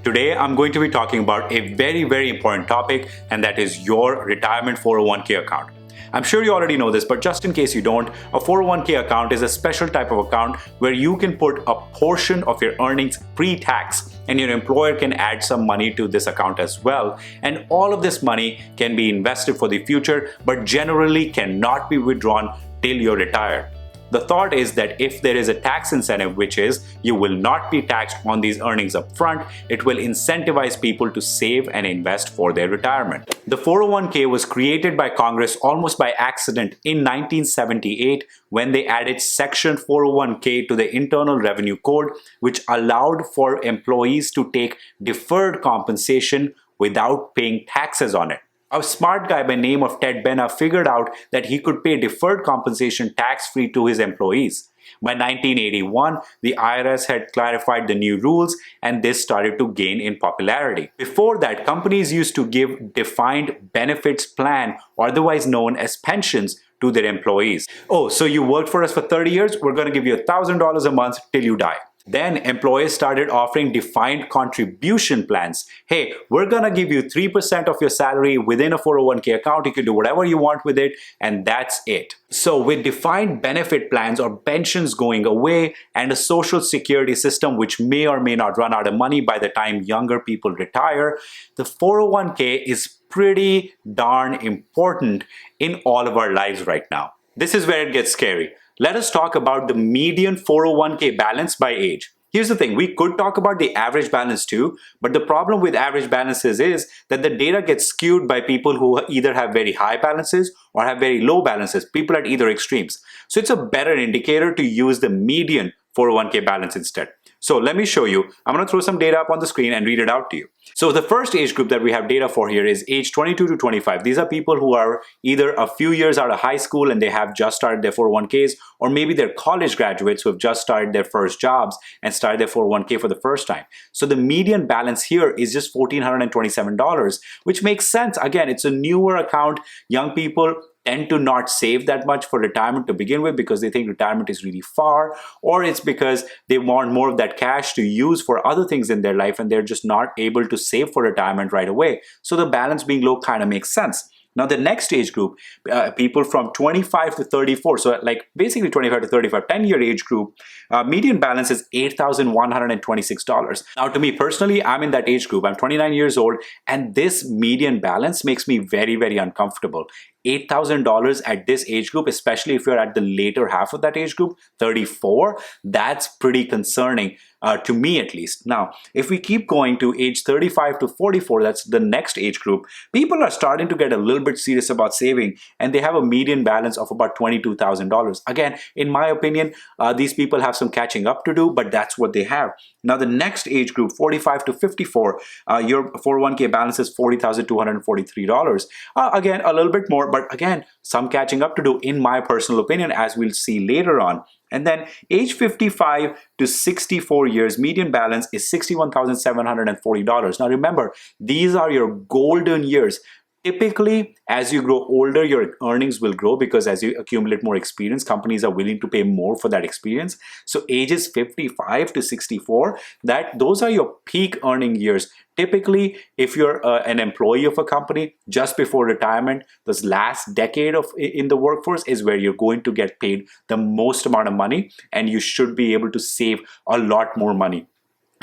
Today, I'm going to be talking about a very important topic, and that is your retirement 401k account. I'm sure you already know this, but just in case you don't, a 401k account is a special type of account where you can put a portion of your earnings pre-tax, and your employer can add some money to this account as well. And all of this money can be invested for the future, but generally cannot be withdrawn till you're retired. The thought is that if there is a tax incentive, which is you will not be taxed on these earnings up front, it will incentivize people to save and invest for their retirement. The 401k was created by Congress almost by accident in 1978 when they added Section 401k to the Internal Revenue Code, which allowed for employees to take deferred compensation without paying taxes on it. A smart guy by name of Ted Benna figured out that he could pay deferred compensation tax-free to his employees. By 1981, the IRS had clarified the new rules, and this started to gain in popularity. Before that, companies used to give defined benefits plan, otherwise known as pensions, to their employees. Oh, so you worked for us for 30 years? We're going to give you $1,000 a month till you die. Then employers started offering defined contribution plans. Hey, we're gonna give you 3% of your salary within a 401k account. You can do whatever you want with it, and that's it. So with defined benefit plans or pensions going away and a social security system which may or may not run out of money by the time younger people retire, the 401k is pretty darn important in all of our lives right now. This is where it gets scary. Let us talk about the median 401k balance by age. Here's the thing, we could talk about the average balance too, but the problem with average balances is that the data gets skewed by people who either have very high balances or have very low balances, people at either extremes. So it's a better indicator to use the median 401k balance instead. So let me show you. I'm going to throw some data up on the screen and read it out to you. So the first age group that we have data for here is age 22 to 25. These are people who are either a few years out of high school and they have just started their 401ks, or maybe they're college graduates who have just started their first jobs and started their 401k for the first time. So the median balance here is just $1,427, which makes sense. Again, it's a newer account. Young people tend to not save that much for retirement to begin with because they think retirement is really far, or it's because they want more of that cash to use for other things in their life and they're just not able to save for retirement right away. So the balance being low kind of makes sense. Now the next age group, people from 25 to 34, so like basically 25 to 35, 10-year age group, median balance is $8,126. Now to me personally, I'm in that age group. I'm 29 years old, and this median balance makes me very uncomfortable. $8,000 at this age group, especially if you're at the later half of that age group, 34, that's pretty concerning. To me at least. Now, if we keep going to age 35 to 44, that's the next age group, people are starting to get a little bit serious about saving, and they have a median balance of about $22,000. Again, in my opinion, these people have some catching up to do, but that's what they have. Now, the next age group, 45 to 54, your 401k balance is $40,243. Again, a little bit more, but again, some catching up to do in my personal opinion, as we'll see later on. And then age 55 to 64 years, median balance is $61,740. Now remember, these are your golden years. Typically, as you grow older, your earnings will grow because as you accumulate more experience, companies are willing to pay more for that experience. So ages 55 to 64, those are your peak earning years. Typically, if you're an employee of a company, just before retirement, this last decade in the workforce is where you're going to get paid the most amount of money, and you should be able to save a lot more money.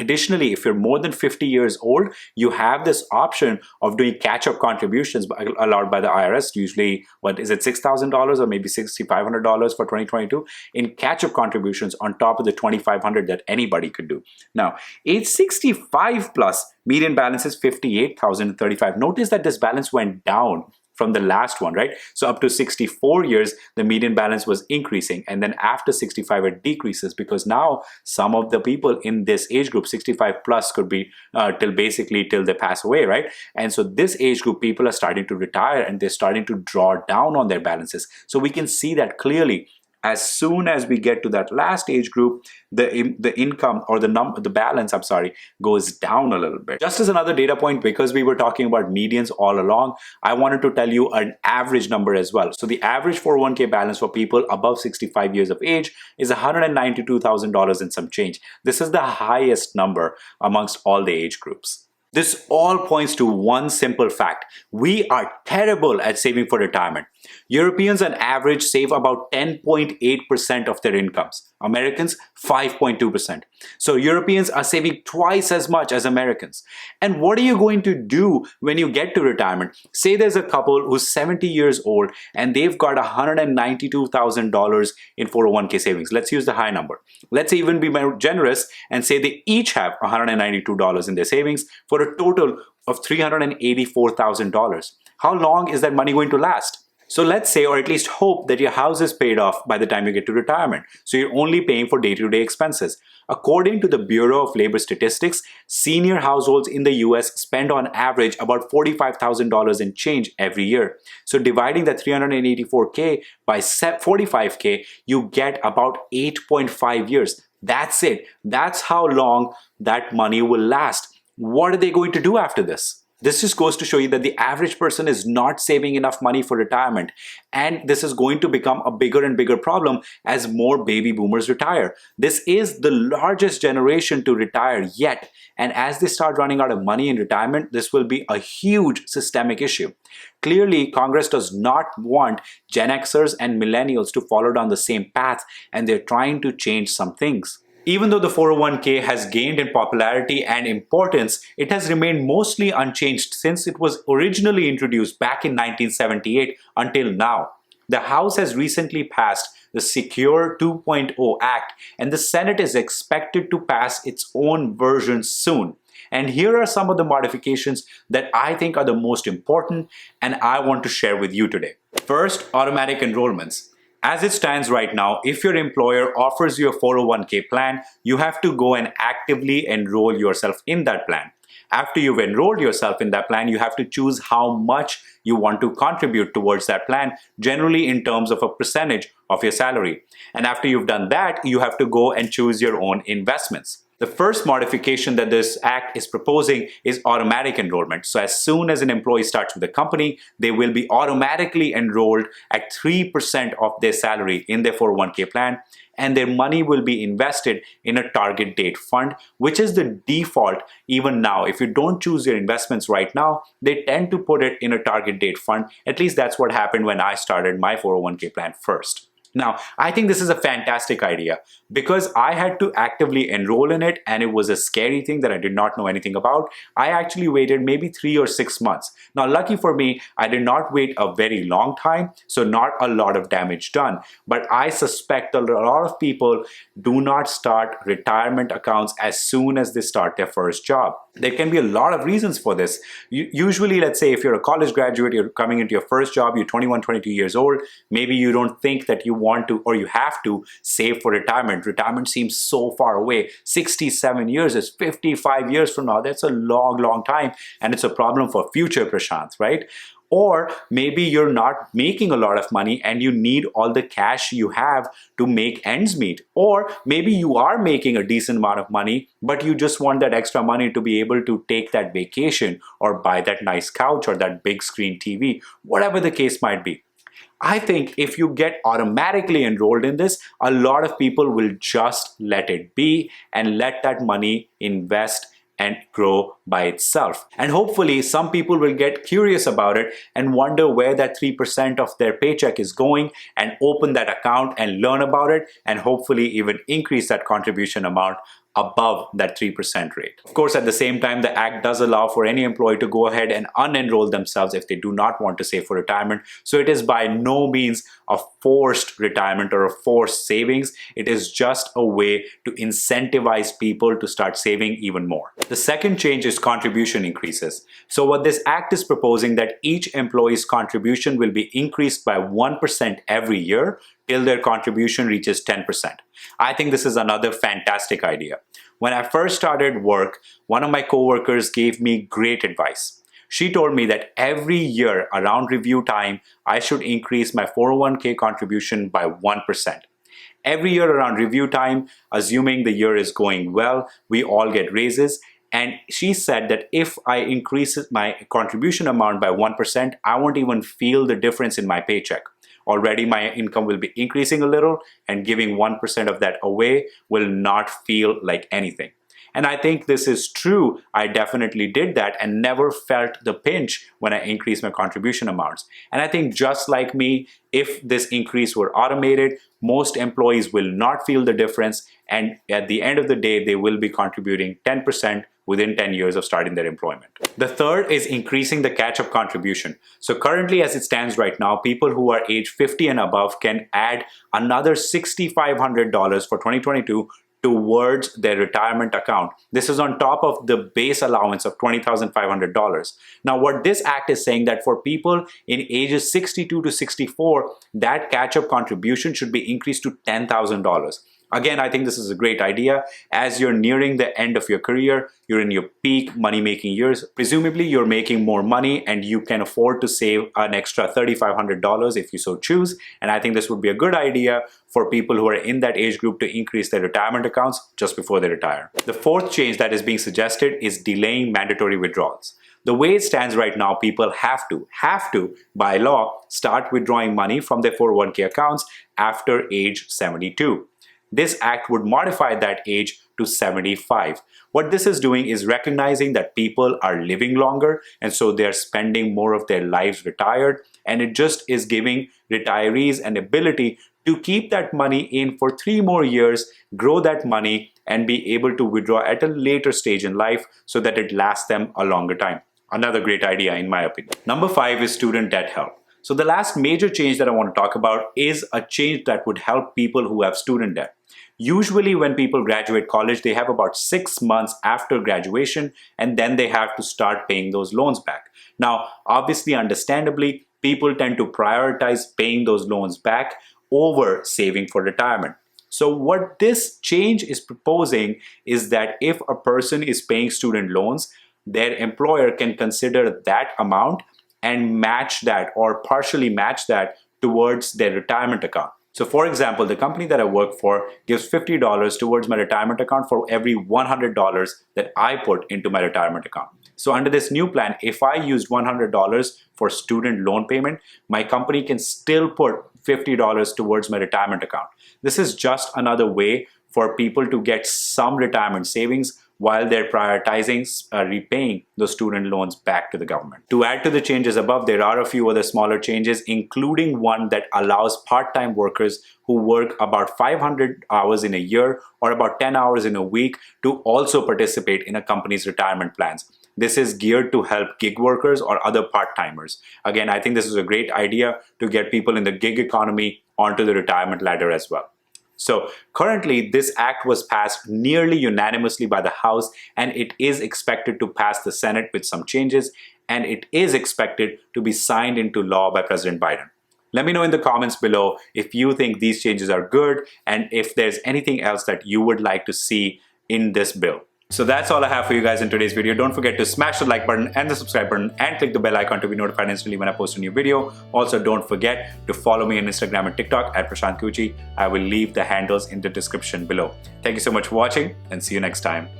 Additionally, if you're more than 50 years old, you have this option of doing catch-up contributions allowed by the IRS, usually, what is it, $6,000 or maybe $6,500 for 2022 in catch-up contributions on top of the $2,500 that anybody could do. Now, age 65 plus, median balance is $58,035. Notice that this balance went down from the last one, right? So up to 64 years, the median balance was increasing, and then after 65, it decreases because now some of the people in this age group, 65 plus, could be till they pass away, right? And so this age group, people are starting to retire and they're starting to draw down on their balances. So we can see that clearly. As soon as we get to that last age group, the income or the balance, I'm sorry, goes down a little bit. Just as another data point, because we were talking about medians all along, I wanted to tell you an average number as well. So the average 401k balance for people above 65 years of age is $192,000 and some change. This is the highest number amongst all the age groups. This all points to one simple fact. We are terrible at saving for retirement. Europeans on average save about 10.8% of their incomes. Americans, 5.2%. So Europeans are saving twice as much as Americans. And what are you going to do when you get to retirement? Say there's a couple who's 70 years old and they've got $192,000 in 401k savings. Let's use the high number. Let's even be more generous and say they each have $192 in their savings for a total of $384,000. How long is that money going to last? So let's say, or at least hope, that your house is paid off by the time you get to retirement. So you're only paying for day-to-day expenses. According to the Bureau of Labor Statistics, senior households in the US spend on average about $45,000 in change every year. So dividing that 384K by 45K, you get about 8.5 years. That's it. That's how long that money will last. What are they going to do after this? This just goes to show you that the average person is not saving enough money for retirement. And this is going to become a bigger and bigger problem as more baby boomers retire. This is the largest generation to retire yet. And as they start running out of money in retirement, this will be a huge systemic issue. Clearly, Congress does not want Gen Xers and millennials to follow down the same path, and they're trying to change some things. Even though the 401k has gained in popularity and importance, it has remained mostly unchanged since it was originally introduced back in 1978 until now. The House has recently passed the Secure 2.0 Act, and the Senate is expected to pass its own version soon. And here are some of the modifications that I think are the most important and I want to share with you today. First, automatic enrollments. As it stands right now, if your employer offers you a 401k plan, you have to go and actively enroll yourself in that plan. After you've enrolled yourself in that plan, you have to choose how much you want to contribute towards that plan, generally in terms of a percentage of your salary. And after you've done that, you have to go and choose your own investments. The first modification that this act is proposing is automatic enrollment. So as soon as an employee starts with the company, they will be automatically enrolled at 3% of their salary in their 401k plan, and their money will be invested in a target date fund, which is the default even now. If you don't choose your investments right now, they tend to put it in a target date fund. At least that's what happened when I started my 401k plan first. Now, I think this is a fantastic idea because I had to actively enroll in it, and it was a scary thing that I did not know anything about. I actually waited maybe 3 or 6 months. Now, lucky for me, I did not wait a very long time, so not a lot of damage done. But I suspect a lot of people do not start retirement accounts as soon as they start their first job. There can be a lot of reasons for this. Usually, let's say if you're a college graduate, you're coming into your first job, you're 21, 22 years old, maybe you don't think that you want to or you have to save for retirement. Retirement seems so far away. 67 years is 55 years from now. That's a long, long time, and it's a problem for future Prashant, right? Or maybe you're not making a lot of money and you need all the cash you have to make ends meet. Or maybe you are making a decent amount of money, but you just want that extra money to be able to take that vacation or buy that nice couch or that big screen TV, whatever the case might be. I think if you get automatically enrolled in this, a lot of people will just let it be and let that money invest and grow by itself. And hopefully some people will get curious about it and wonder where that 3% of their paycheck is going and open that account and learn about it and hopefully even increase that contribution amount above that 3% rate. Of course, at the same time, the Act does allow for any employee to go ahead and unenroll themselves if they do not want to save for retirement. So it is by no means a forced retirement or a forced savings. It is just a way to incentivize people to start saving even more. The second change is contribution increases. So what this Act is proposing that each employee's contribution will be increased by 1% every year till their contribution reaches 10%. I think this is another fantastic idea. When I first started work, one of my coworkers gave me great advice. She told me that every year around review time, I should increase my 401k contribution by 1%. Every year around review time, assuming the year is going well, we all get raises. And she said that if I increase my contribution amount by 1%, I won't even feel the difference in my paycheck. Already my income will be increasing a little, and giving 1% of that away will not feel like anything. And I think this is true. I definitely did that and never felt the pinch when I increased my contribution amounts. And I think just like me, if this increase were automated, most employees will not feel the difference. And at the end of the day, they will be contributing 10% within 10 years of starting their employment. The third is increasing the catch-up contribution. So currently, as it stands right now, people who are age 50 and above can add another $6,500 for 2022 towards their retirement account. This is on top of the base allowance of $20,500. Now, what this act is saying that for people in ages 62 to 64, that catch-up contribution should be increased to $10,000. Again, I think this is a great idea. As you're nearing the end of your career, you're in your peak money-making years. Presumably, you're making more money and you can afford to save an extra $3,500 if you so choose. And I think this would be a good idea for people who are in that age group to increase their retirement accounts just before they retire. The fourth change that is being suggested is delaying mandatory withdrawals. The way it stands right now, people have to, by law, start withdrawing money from their 401k accounts after age 72. This act would modify that age to 75. What this is doing is recognizing that people are living longer and so they're spending more of their lives retired, and it just is giving retirees an ability to keep that money in for 3 more years, grow that money, and be able to withdraw at a later stage in life so that it lasts them a longer time. Another great idea in my opinion. Number 5 is student debt help. So the last major change that I want to talk about is a change that would help people who have student debt. Usually when people graduate college, they have about 6 months after graduation, and then they have to start paying those loans back. Now, obviously, understandably, people tend to prioritize paying those loans back over saving for retirement. So what this change is proposing is that if a person is paying student loans, their employer can consider that amount and match that or partially match that towards their retirement account. So for example, the company that I work for gives $50 towards my retirement account for every $100 that I put into my retirement account. So under this new plan, if I used $100 for student loan payment, my company can still put $50 towards my retirement account. This is just another way for people to get some retirement savings while they're prioritizing repaying those student loans back to the government. To add to the changes above, there are a few other smaller changes, including one that allows part-time workers who work about 500 hours in a year or about 10 hours in a week to also participate in a company's retirement plans. This is geared to help gig workers or other part-timers. Again, I think this is a great idea to get people in the gig economy onto the retirement ladder as well. So currently, this act was passed nearly unanimously by the House, and it is expected to pass the Senate with some changes, and it is expected to be signed into law by President Biden. Let me know in the comments below if you think these changes are good and if there's anything else that you would like to see in this bill. So that's all I have for you guys in today's video. Don't forget to smash the like button and the subscribe button and click the bell icon to be notified instantly when I post a new video. Also, don't forget to follow me on Instagram and TikTok at Prashant Kuchi. I will leave the handles in the description below. Thank you so much for watching and see you next time.